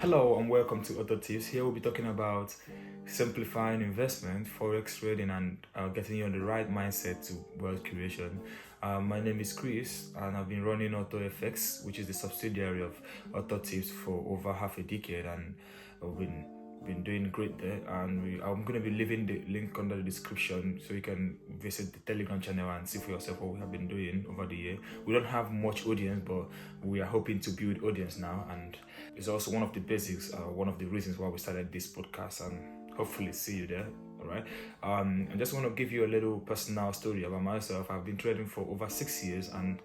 Hello and welcome to Auto Tips. Here we'll be talking about simplifying investment, forex trading, and getting you on the right mindset to wealth creation. My name is Chris, and I've been running AutoFX, which is the subsidiary of Auto Tips, for over half a decade, and I've been doing great there. And I'm going to be leaving the link under the description so you can visit the Telegram channel and see for yourself what we have been doing over the year. We don't have much audience, but we are hoping to build audience now, and it's also one of the basics, one of the reasons why we started this podcast, and hopefully see you there. All right. I just want to give you a little personal story about myself. I've been trading for over 6 years, and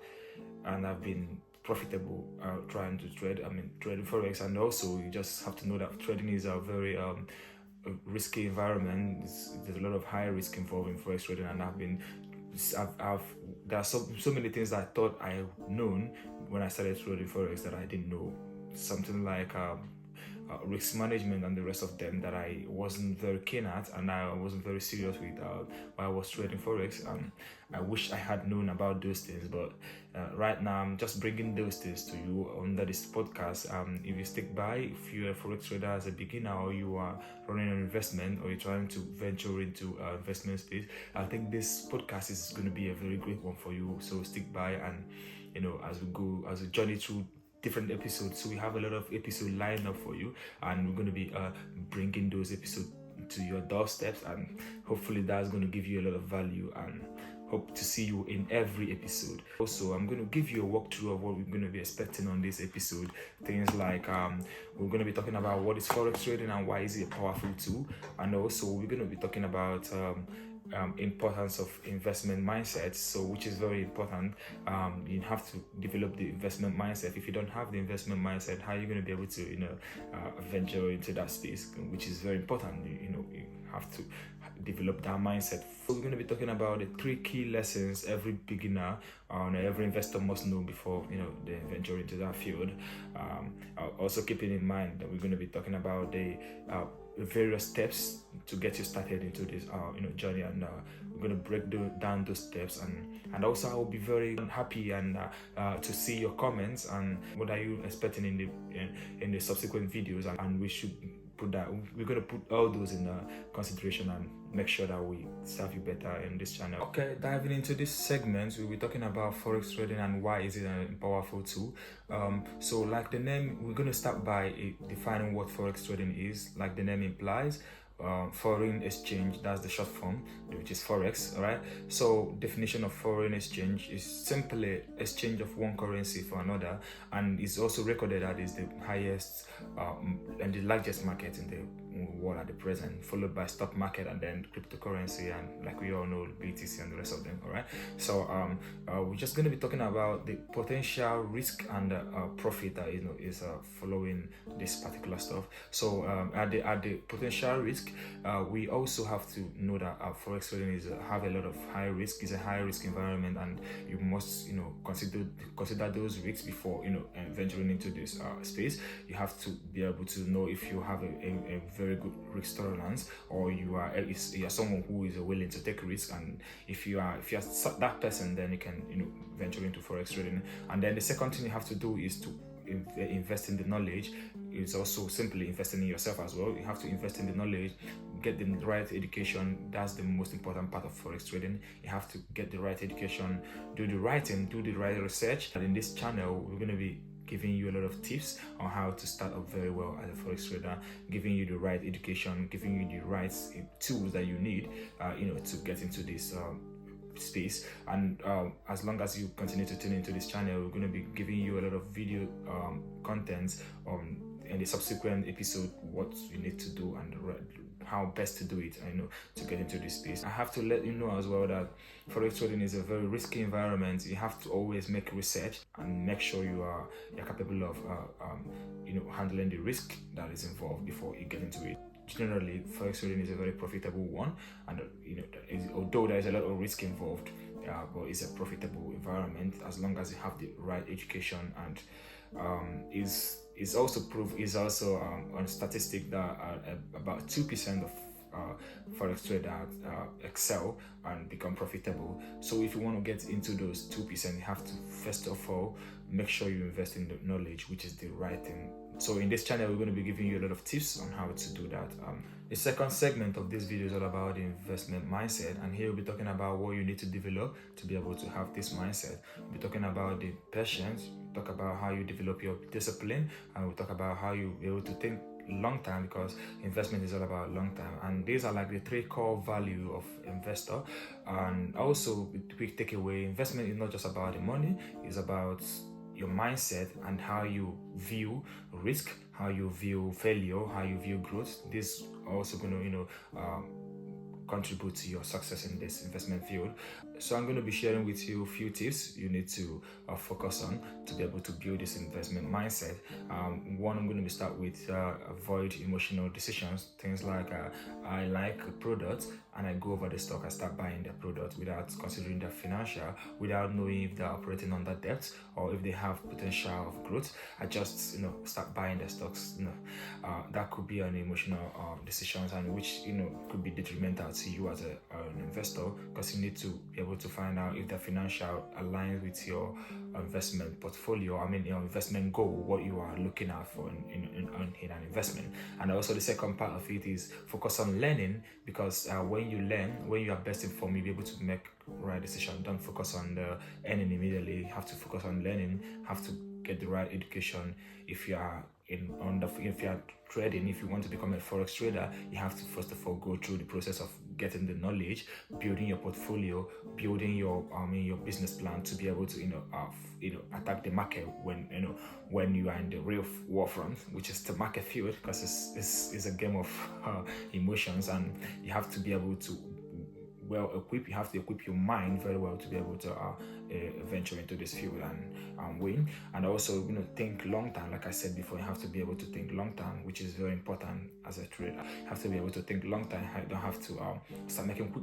I've been profitable trying to trade. Trading forex, and also you just have to know that trading is a very risky environment. There's a lot of high risk involved in forex trading, and there are so many things that I thought I known when I started trading forex that I didn't know. Something like risk management and the rest of them that I wasn't very keen at, and I wasn't very serious with while I was trading forex. I wish I had known about those things, but right now I'm just bringing those things to you under this podcast. If you stick by, if you're a forex trader as a beginner, or you are running an investment, or you're trying to venture into investment space, I think this podcast is going to be a very great one for you. So stick by, and as we journey through different episodes. So we have a lot of episodes lined up for you, and we're going to be bringing those episodes to your doorsteps, and hopefully that's going to give you a lot of value, and hope to see you in every episode. Also, I'm going to give you a walkthrough of what we're going to be expecting on this episode. Things like we're going to be talking about what is forex trading and why is it a powerful tool, and also we're going to be talking about importance of investment mindset, so which is very important. You have to develop the investment mindset. If you don't have the investment mindset, how are you going to be able to venture into that space, which is very important. You have to develop that mindset. So we're going to be talking about the 3 key lessons every beginner and every investor must know before they venture into that field. Also keeping in mind that we're going to be talking about the various steps to get you started into this journey, and we're going to break down those steps, and also I will be very happy and to see your comments and what are you expecting in the subsequent videos, and we should we're going to put all those in consideration and make sure that we serve you better in this channel. Okay, diving into this segment, we'll be talking about forex trading and why is it a powerful tool. So like the name, we're going to start by defining what forex trading is. Like the name implies, foreign exchange, that's the short form, which is forex. All right, so definition of foreign exchange is simply exchange of one currency for another, and is also recorded that is the highest and the largest market in the world at the present, followed by stock market and then cryptocurrency, and like we all know, BTC and the rest of them. All right, so we're just going to be talking about the potential risk and profit that is following this particular stuff. So at the potential risk, we also have to know that forex trading have a lot of high risk. It's a high risk environment, and you must consider those risks before venturing into this space. You have to be able to know if you have a very good risk tolerance, or you're someone who is willing to take risk, and if you're that person, then you can venture into forex trading. And then the second thing you have to do is to invest in the knowledge. It's also simply investing in yourself as well. You have to invest in the knowledge, get the right education. That's the most important part of forex trading. You have to get the right education, do the right thing, do the right research. And in this channel, we're going to be giving you a lot of tips on how to start up very well as a forex trader, giving you the right education, giving you the right tools that you need to get into this space. And as long as you continue to tune into this channel, we're going to be giving you a lot of video contents in the subsequent episode, what you need to do and how best to do it, to get into this space. I have to let you know as well that forex trading is a very risky environment. You have to always make research and make sure you're capable of handling the risk that is involved before you get into it. Generally, forex trading is a very profitable one, and although there is a lot of risk involved, but it's a profitable environment as long as you have the right education. And is also on statistic that about 2% of forex traders excel and become profitable. So if you want to get into those 2%, you have to first of all make sure you invest in the knowledge, which is the right thing, So in this channel, we're going to be giving you a lot of tips on how to do that. The second segment of this video is all about the investment mindset, and here we'll be talking about what you need to develop to be able to have this mindset. We'll be talking about the patience, talk about how you develop your discipline, and we'll talk about how you'll be able to think long term, because investment is all about long term. And these are like the three core value of investor. And also, quick takeaway, investment is not just about the money, it's about your mindset and how you view risk, how you view failure, how you view growth. This also going to contribute to your success in this investment field. So I'm going to be sharing with you a few tips you need to focus on to be able to build this investment mindset. One, I'm going to start with avoid emotional decisions. Things like I like a product and I go over the stock, I start buying the product without considering the financial, without knowing if they're operating under debt or if they have potential of growth. I just start buying the stocks. That could be an emotional decisions, and which could be detrimental to you as an investor, because you need to be able to find out if the financial aligns with your investment portfolio. I mean, your investment goal, what you are looking at for in an investment. And also the second part of it is focus on learning, because when you learn, when you are best informed, you'll be able to make right decision. Don't focus on the earning immediately. You have to focus on learning, have to get the right education. If you are if you are trading, if you want to become a forex trader, you have to first of all go through the process of getting the knowledge, building your portfolio, building your your business plan to be able to attack the market when you are in the real war front, which is the market field, because it's a game of emotions, and you have to be able to you have to equip your mind very well to be able to venture into this field and win. And also think long term. Like I said before, you have to be able to think long term, which is very important as a trader. You have to be able to think long term. You don't have to start making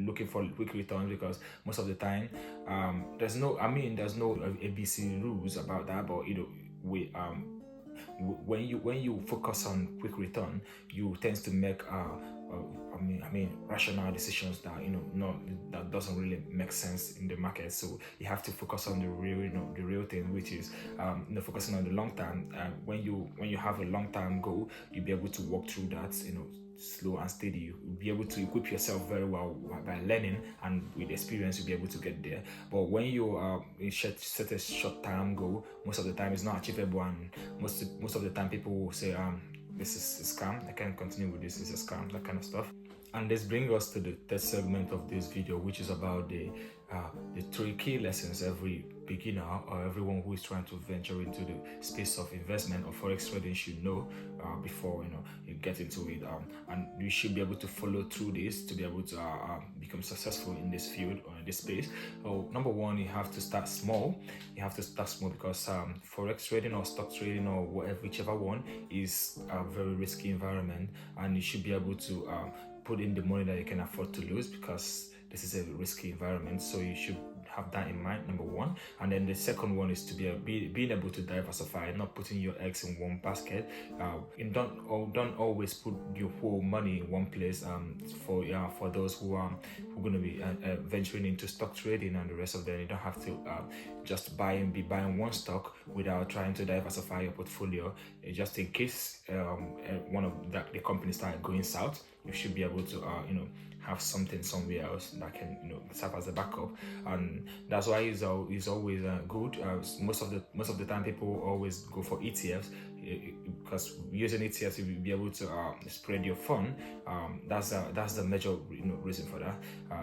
looking for quick returns, because most of the time there's no ABC rules about that, but when you focus on quick return, you tend to make rational decisions that that doesn't really make sense in the market. So you have to focus on the real thing, which is focusing on the long term. When you have a long term goal, you'll be able to walk through that slow and steady. You'll be able to equip yourself very well by learning, and with experience you'll be able to get there. But when you set a short term goal, most of the time it's not achievable, and most of the time people will say this is a scam, I can't continue with this, it's a scam, that kind of stuff. And this brings us to the third segment of this video, which is about the three key lessons every beginner or everyone who is trying to venture into the space of investment or forex trading should know before you get into it, and you should be able to follow through this to be able to become successful in this field or in this space. Number one, you have to start small. You have to start small, because forex trading or stock trading or whichever one is a very risky environment, and you should be able to put in the money that you can afford to lose, because this is a risky environment. So you should have that in mind, number one. And then the second one is to being able to diversify, not putting your eggs in one basket. And don't always put your whole money in one place. For those who are going to be venturing into stock trading and the rest of them, you don't have to just be buying one stock without trying to diversify your portfolio. Just in case one of the companies start going south, you should be able to have something somewhere else that can serve as a backup. And that's why it's always good. Most of the time people always go for ETFs, because using ETFs you will be able to spread your fund. That's the major reason for that.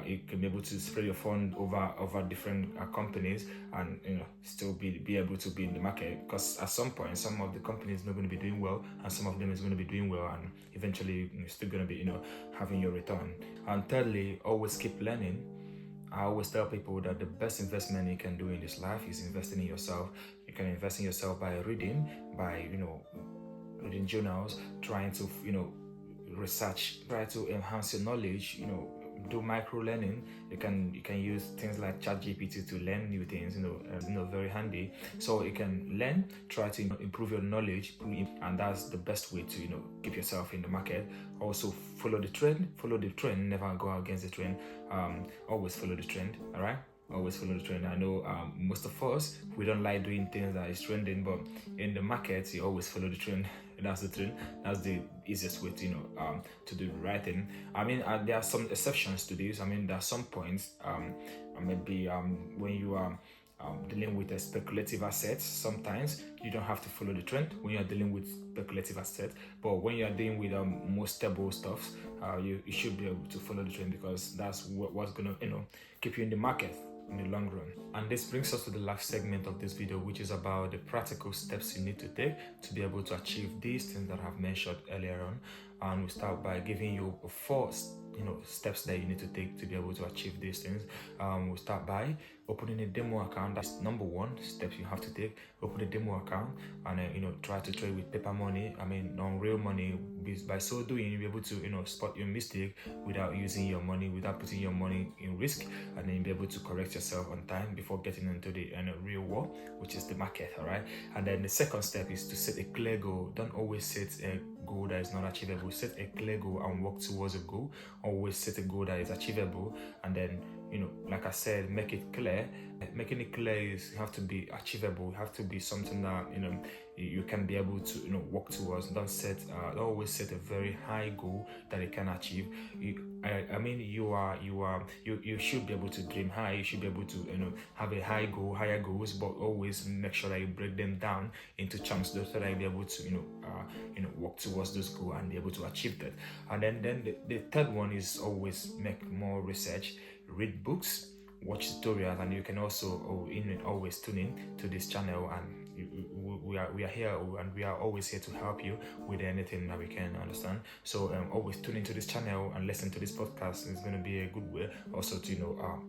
You can be able to spread your fund over different companies, and still be able to be in the market, because at some point some of the companies are not going to be doing well, and some of them is going to be doing well, and eventually you're still going to be having your return. And thirdly, always keep learning. I always tell people that the best investment you can do in this life is investing in yourself. You can invest in yourself by reading, by reading journals, trying to research, try to enhance your knowledge, do micro learning. You can use things like ChatGPT to learn new things, very handy. So you can learn, try to improve your knowledge, and that's the best way to keep yourself in the market. Also follow the trend, never go against the trend. Always follow the trend. All right. Always follow the trend. I know most of us, we don't like doing things that is trending, but in the market you always follow the trend. That's the trend. That's the easiest way to to do the right thing. I mean, there are some exceptions to this. I mean, there are some points maybe when you are dealing with a speculative assets, sometimes you don't have to follow the trend when you're dealing with speculative assets. But when you're dealing with more stable stuff, you should be able to follow the trend, because that's what's gonna keep you in the market in the long run. And this brings us to the last segment of this video, which is about the practical steps you need to take to be able to achieve these things that I've mentioned earlier on. And we start by giving you four steps that you need to take to be able to achieve these things. We start by opening a demo account. That's number one step you have to take. Open a demo account and try to trade with paper money. I mean, on real money. By so doing, you'll be able to spot your mistake without using your money, without putting your money in risk, and then you'll be able to correct yourself on time before getting into the real war, which is the market. All right. And then the second step is to set a clear goal. Don't always set a goal that is not achievable. Set a clear goal and work towards a goal. Always set a goal that is achievable, and then like I said, make it clear. Making it clear is you have to be achievable. You have to be something that you can be able to work towards. Don't always set a very high goal that you can achieve. I mean, you should be able to dream high. You should be able to have a higher goals, but always make sure that you break them down into chunks so that you'll be able to work towards those goals and be able to achieve that. And then the third one is always make more research, read books, watch tutorials, and you can also always tune in to this channel, and we are here, and we are always here to help you with anything that we can understand. So always tune into this channel and listen to this podcast. It's going to be a good way also to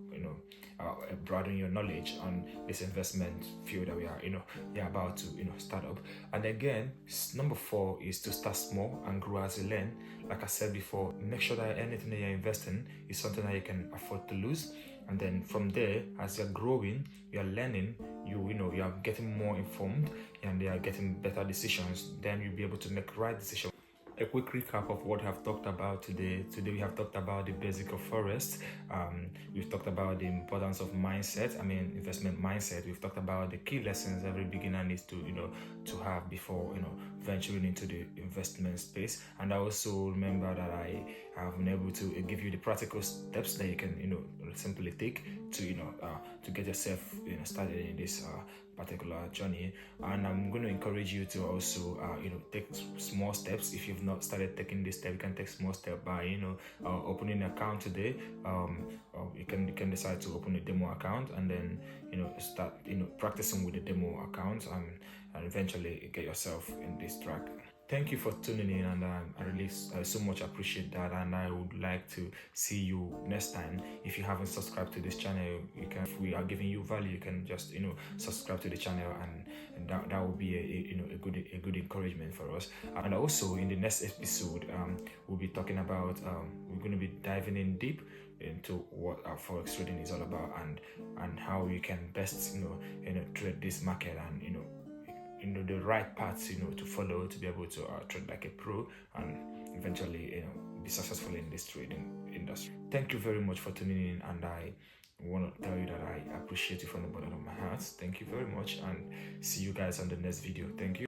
broaden your knowledge on this investment field that we are about to start up. And again, number 4 is to start small and grow as you learn. Like I said before, make sure that anything that you're investing is something that you can afford to lose. And then from there, as you're growing, you're learning, you are getting more informed, and you are getting better decisions. Then you'll be able to make right decisions. A quick recap of what we have talked about today. Today we have talked about the basic of Forex. We've talked about the importance of mindset. Investment mindset. We've talked about the key lessons every beginner needs to to have before venturing into the investment space. And I also remember that I have been able to give you the practical steps that you can simply take to get yourself started in this particular journey. And I'm going to encourage you to also take small steps. If you've not started taking this step, you can take small step by opening an account today. You can decide to open a demo account, and then start practicing with the demo account, and eventually get yourself in this track. Thank you for tuning in, and I really so much appreciate that, and I would like to see you next time. If you haven't subscribed to this channel, if we are giving you value, you can just subscribe to the channel, and that will be a good encouragement for us. And also in the next episode, we'll be talking about we're going to be diving in deep into what our forex trading is all about, and how you can best trade this market, and the right paths to follow to be able to trade like a pro, and eventually be successful in this trading industry. Thank you very much for tuning in, and I want to tell you that I appreciate you from the bottom of my heart. Thank you very much, and see you guys on the next video. Thank you.